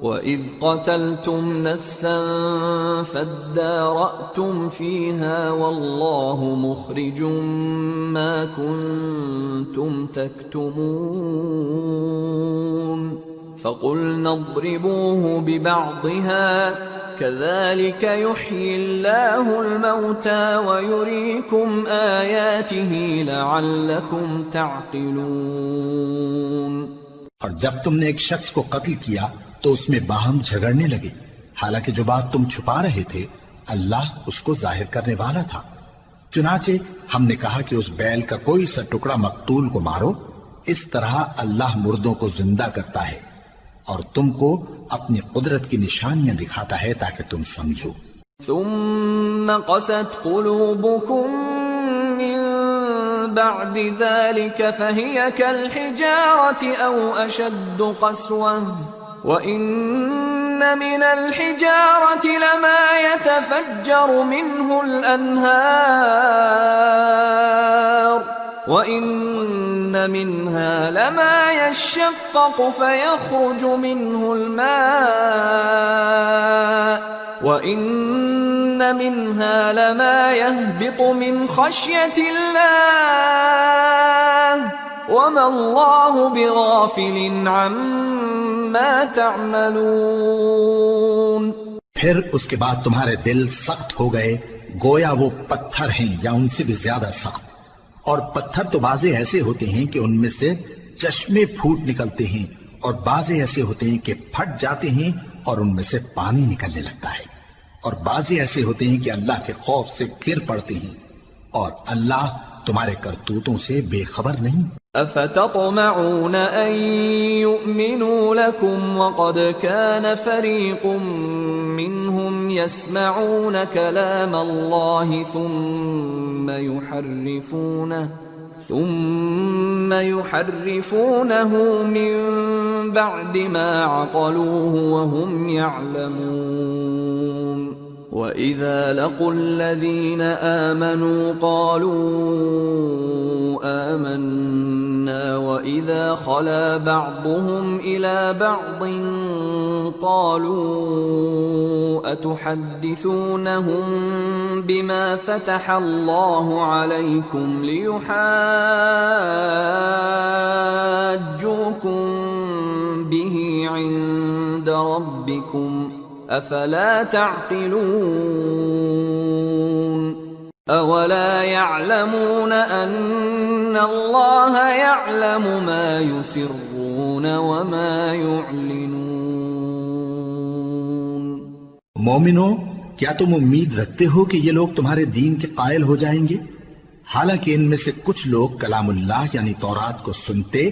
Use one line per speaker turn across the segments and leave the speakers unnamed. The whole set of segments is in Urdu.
وَإِذْ قَتَلْتُمْ نَفْسًا فَادَّارَأْتُمْ فِيهَا وَاللَّهُ مُخْرِجٌ مَا كُنتُمْ تَكْتُمُونَ فَقُلْنَا اضْرِبُوهُ بِبَعْضِهَا كَذَلِكَ يُحْيِي اللَّهُ الْمَوْتَى وَيُرِيكُمْ آيَاتِهِ لَعَلَّكُمْ تَعْقِلُونَ۔
اور جب تم نے ایک شخص کو قتل کیا تو اس میں باہم جھگڑنے لگے، حالانکہ جو بات تم چھپا رہے تھے اللہ اس کو ظاہر کرنے والا تھا۔ چنانچہ ہم نے کہا کہ اس بیل کا کوئی سا ٹکڑا مقتول کو مارو، اس طرح اللہ مردوں کو زندہ کرتا ہے اور تم کو اپنی قدرت کی نشانیاں دکھاتا ہے تاکہ تم سمجھو۔
ثم قست قلوبكم من بعد ذلك فهي كالحجارة أو أشد قسوة وَإِنَّ مِنَ الْحِجَارَةِ لَمَا يَتَفَجَّرُ مِنْهُ الْأَنْهَارُ وَإِنَّ مِنْهَا لَمَا يَشَّقَّقُ فَيَخْرُجُ مِنْهُ الْمَاءُ وَإِنَّ مِنْهَا لَمَا يَهْبِطُ مِنْ خَشْيَةِ اللَّهِ وَمَا اللَّهُ بِغَافِلٍ عَمَّا تَعْمَلُونَ۔
پھر اس کے بعد تمہارے دل سخت ہو گئے گویا وہ پتھر ہیں یا ان سے بھی زیادہ سخت، اور پتھر تو بعضے ایسے ہوتے ہیں کہ ان میں سے چشمے پھوٹ نکلتے ہیں، اور بعضے ایسے ہوتے ہیں کہ پھٹ جاتے ہیں اور ان میں سے پانی نکلنے لگتا ہے، اور بعضے ایسے ہوتے ہیں کہ اللہ کے خوف سے گر پڑتے ہیں، اور اللہ تمہارے کرتوتوں سے بے خبر نہیں۔
أَفَتَطْمَعُونَ أَن يُؤْمِنُوا لَكُمْ وَقَدْ كَانَ فَرِيقٌ مِّنْهُمْ يَسْمَعُونَ كَلَامَ اللَّهِ ثُمَّ يُحَرِّفُونَهُ مِن بَعْدِ مَا عَقَلُوهُ وَهُمْ يَعْلَمُونَ وَإِذَا لَقُوا الَّذِينَ آمَنُوا قَالُوا آمَنَّا وَإِذَا خَلَا بَعْضُهُمْ إِلَى بَعْضٍ قَالُوا أَتُحَدِّثُونَهُم بِمَا فَتَحَ اللَّهُ عَلَيْكُمْ لِيُحَاجُّوكُم بِهِ عِندَ رَبِّكُمْ أَفَلَا تَعْقِلُونَ أَوَلَا يَعْلَمُونَ أَنَّ اللَّهَ يَعْلَمُ مَا يُسِرُّونَ وَمَا يُعْلِنُونَ۔
مومنو، کیا تم امید رکھتے ہو کہ یہ لوگ تمہارے دین کے قائل ہو جائیں گے؟ حالانکہ ان میں سے کچھ لوگ کلام اللہ یعنی تورات کو سنتے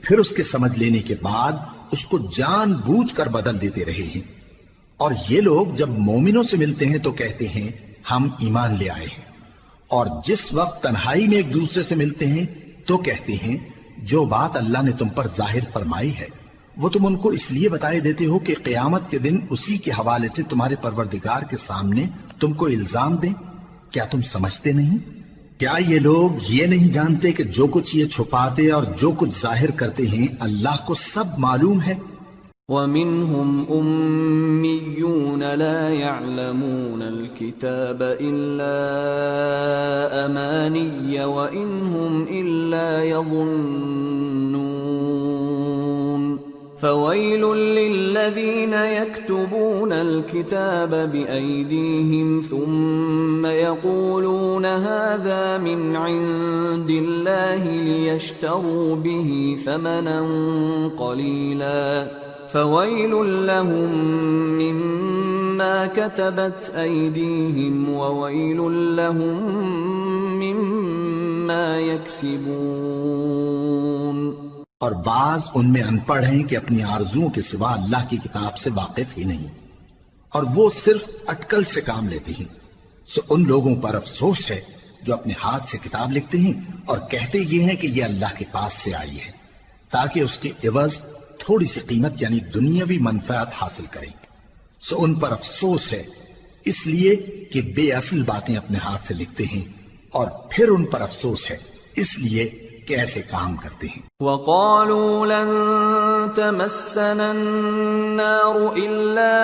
پھر اس کے سمجھ لینے کے بعد اس کو جان بوجھ کر بدل دیتے رہے ہیں، اور یہ لوگ جب مومنوں سے ملتے ہیں تو کہتے ہیں ہم ایمان لے آئے ہیں، اور جس وقت تنہائی میں ایک دوسرے سے ملتے ہیں تو کہتے ہیں جو بات اللہ نے تم پر ظاہر فرمائی ہے وہ تم ان کو اس لیے بتائے دیتے ہو کہ قیامت کے دن اسی کے حوالے سے تمہارے پروردگار کے سامنے تم کو الزام دیں۔ کیا تم سمجھتے نہیں؟ کیا یہ لوگ یہ نہیں جانتے کہ جو کچھ یہ چھپاتے اور جو کچھ ظاہر کرتے ہیں اللہ کو سب معلوم ہے؟
وَمِنْهُمْ أُمِّيُّونَ لَا يَعْلَمُونَ الْكِتَابَ إِلَّا أَمَانِيَّ وَإِنْ هُمْ إِلَّا يَظُنُّونَ فَوَيْلٌ لِّلَّذِينَ يَكْتُبُونَ الْكِتَابَ بِأَيْدِيهِمْ ثُمَّ يَقُولُونَ هَذَا مِنْ عِندِ اللَّهِ لِيَشْتَرُوا بِهِ ثَمَنًا قَلِيلًا فَوَيْلٌ لَّهُم مِّمَّا كَتَبَتْ أَيْدِيهِمْ وَوَيْلٌ لَّهُم مِّمَّا يَكْسِبُونَ۔
اور بعض ان میں ان پڑھ ہیں کہ اپنی آرزوؤں کے سوا اللہ کی کتاب سے واقف ہی نہیں، اور وہ صرف اٹکل سے کام لیتے ہیں، سو ان لوگوں پر افسوس ہے جو اپنے ہاتھ سے کتاب لکھتے ہیں اور کہتے یہ ہیں کہ یہ اللہ کے پاس سے آئی ہے تاکہ اس کے عوض تھوڑی سی قیمت یعنی دنیاوی منفعت حاصل کریں، سو ان پر افسوس ہے اس لیے کہ بے اصل باتیں اپنے ہاتھ سے لکھتے ہیں، اور پھر ان پر افسوس ہے اس لیے کہ ایسے کام کرتے ہیں۔
وَقَالُوا لَن تَمَسَّنَا النَّارُ إِلَّا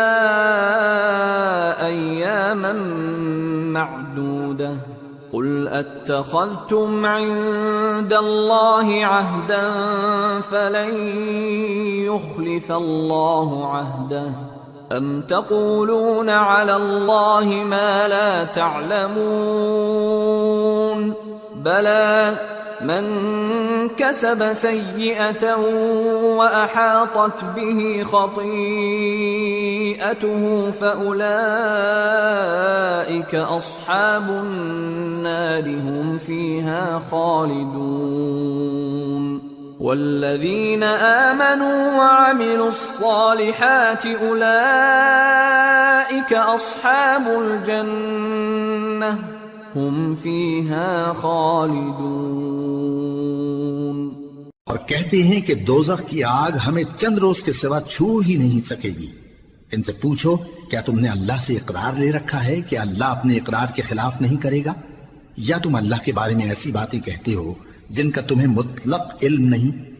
أَيَّامًا مَّعْدُودَةً قُلْ أَتَّخَذْتُمْ عِندَ اللَّهِ عَهْدًا فَلَن يُخْلِفَ اللَّهُ عَهْدَهُ أَمْ تَقُولُونَ عَلَى اللَّهِ مَا لَا تَعْلَمُونَ بَلَى مَنْ كَسَبَ سَيِّئَةً وَأَحَاطَتْ بِهِ خَطِيئَتُهُ فَأُولَئِكَ أَصْحَابُ النَّارِ هُمْ فِيهَا خَالِدُونَ وَالَّذِينَ آمَنُوا وَعَمِلُوا الصَّالِحَاتِ أُولَئِكَ أَصْحَابُ الْجَنَّةِ ہم فیہا خالدون۔
اور کہتے ہیں کہ دوزخ کی آگ ہمیں چند روز کے سوا چھو ہی نہیں سکے گی۔ ان سے پوچھو کیا تم نے اللہ سے اقرار لے رکھا ہے کہ اللہ اپنے اقرار کے خلاف نہیں کرے گا، یا تم اللہ کے بارے میں ایسی باتیں کہتے ہو جن کا تمہیں مطلق علم نہیں؟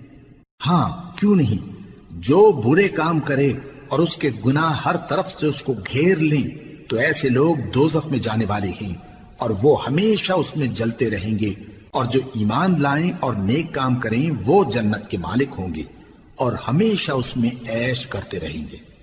ہاں کیوں نہیں، جو برے کام کرے اور اس کے گناہ ہر طرف سے اس کو گھیر لیں تو ایسے لوگ دوزخ میں جانے والے ہیں اور وہ ہمیشہ اس میں جلتے رہیں گے، اور جو ایمان لائیں اور نیک کام کریں وہ جنت کے مالک ہوں گے اور ہمیشہ اس میں عیش کرتے رہیں گے۔